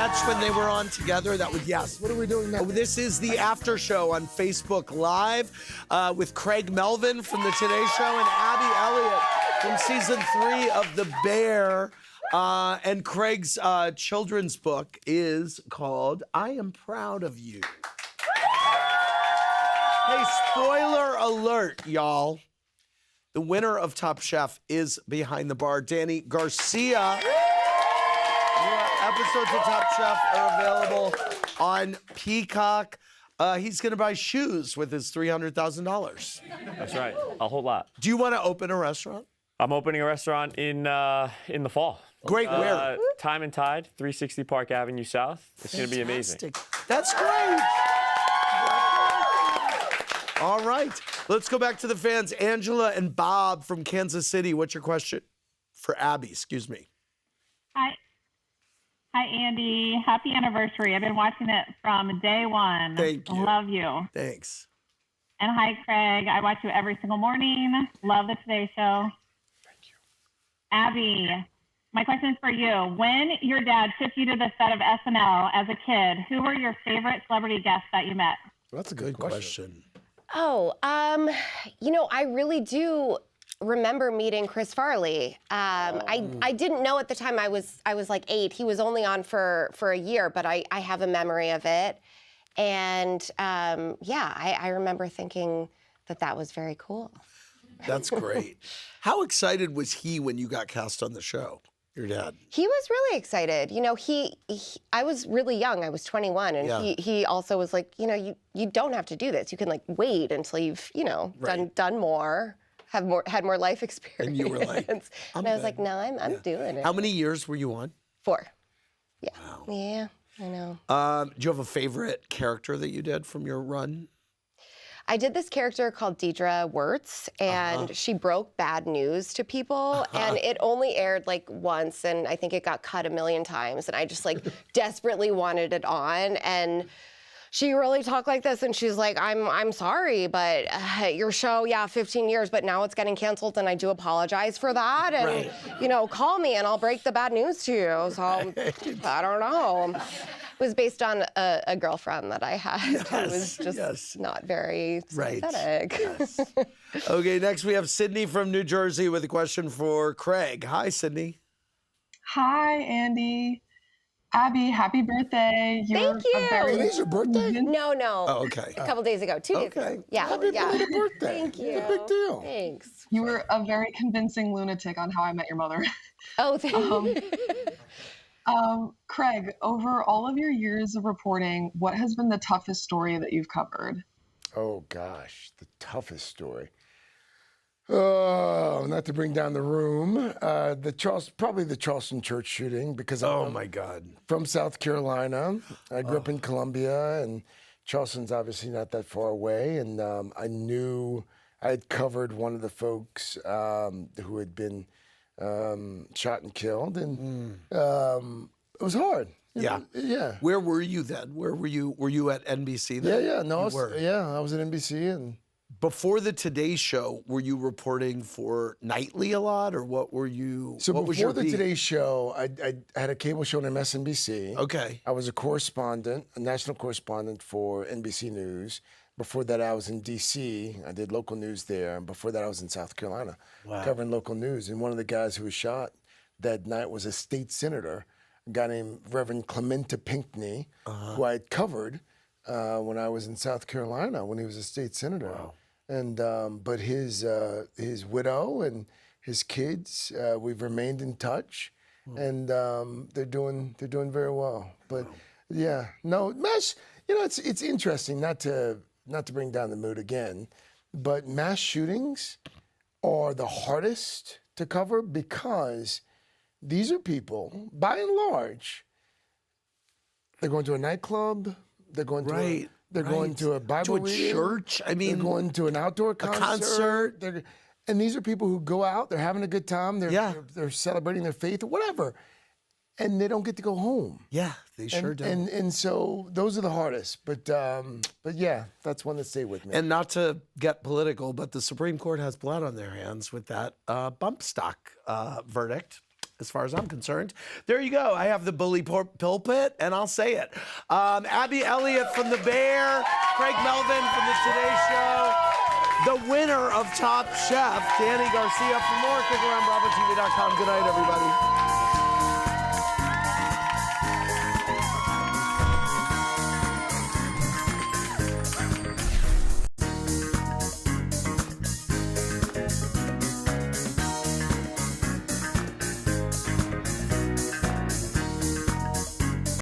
match when they were on together? That was, yes. What are we doing now? This is the after show on Facebook Live with Craig Melvin from The Today Show and Abby Elliott from season 3 of The Bear. And Craig's children's book is called I Am Proud of You. Hey, spoiler alert, y'all. The winner of Top Chef is behind the bar, Danny Garcia. More episodes of Top Chef are available on Peacock. He's going to buy shoes with his $300,000. That's right, a whole lot. Do you want to open a restaurant? I'm opening a restaurant in the fall. Great, where? Time and Tide, 360 Park Avenue South. It's going to be amazing. That's great. All right, let's go back to the fans. Angela and Bob from Kansas City. What's your question for Abby? Excuse me. Hi, Andy. Happy anniversary. I've been watching it from day one. Thank you. Love you. Thanks. And hi, Craig. I watch you every single morning. Love the Today Show. Thank you. Abby, my question is for you. When your dad took you to the set of SNL as a kid, who were your favorite celebrity guests that you met? Well, that's a good question. Oh, you know, I really do remember meeting Chris Farley. I didn't know at the time. I was like 8. He was only on for a year, but I have a memory of it. And yeah, I remember thinking that was very cool. That's great. How excited was he when you got cast on the show, your dad? He was really excited. You know, I was really young. I was 21, and Yeah. he also was like, you know, you don't have to do this. You can like wait until you've, you know, Right. done more, had more life experience. And you were like, and I was good. like, no, I'm doing it. How many years were you on? 4. Yeah. Wow. Yeah, I know. Do you have a favorite character that you did from your run? I did this character called Deidre Wirtz, and she broke bad news to people, and it only aired like once, and I think it got cut a million times, and I just like desperately wanted it on, and she really talked like this, and she's like, I'm sorry, but your show, yeah, 15 years, but now it's getting canceled, and I do apologize for that, and you know, call me, and I'll break the bad news to you. So I don't know. It was based on a girlfriend that I had who was just not very sympathetic. Yes. Okay, next we have Sydney from New Jersey with a question for Craig. Hi, Sydney. Hi, Andy. Abby, happy birthday. Thank you. Today's your birthday? No. Oh, okay. A couple days ago, 2 days ago. Yeah. Happy belated birthday. Thank you. It's a big deal. Thanks. You were a very convincing lunatic on How I Met Your Mother. Oh, thank you. Craig, over all of your years of reporting, what has been the toughest story that you've covered? Oh, gosh, the toughest story. Oh, not to bring down the room. Probably the Charleston church shooting, because Oh, my God. from South Carolina. I grew up in Columbia, and Charleston's obviously not that far away. And I knew I had covered one of the folks who had been shot and killed, and it was hard. Yeah. Yeah. Where were you then? Where were you? Were you at NBC then? Yeah. No, You were. I was at NBC, and Before the Today Show, were you reporting for Nightly a lot, or what were you? so what was your before the beat? Today Show, I had a cable show on MSNBC. Okay. I was a correspondent, a national correspondent for NBC News. Before that, I was in D.C. I did local news there. And before that, I was in South Carolina covering local news. And one of the guys who was shot that night was a state senator, a guy named Reverend Clementa Pinckney, who I had covered when I was in South Carolina when he was a state senator. Wow. And but his widow and his kids, we've remained in touch, and they're doing very well. But yeah, no, mass. You know, it's interesting not to bring down the mood again, but mass shootings are the hardest to cover because these are people, by and large, they're going to a nightclub, they're going to they're going to a Bible reading, church. I mean, they're going to an outdoor concert. And these are people who go out, they're having a good time, they're celebrating their faith or whatever, and they don't get to go home. Yeah, they sure don't. And so those are the hardest. But yeah, that's one that stayed with me. And not to get political, but the Supreme Court has blood on their hands with that bump stock verdict. as far as I'm concerned. There you go. I have the bully pulpit, and I'll say it. Abby Elliott from The Bear, Craig Melvin from The Today Show, the winner of Top Chef, Danny Garcia. For more, click around BravoTV.com. Good night, everybody.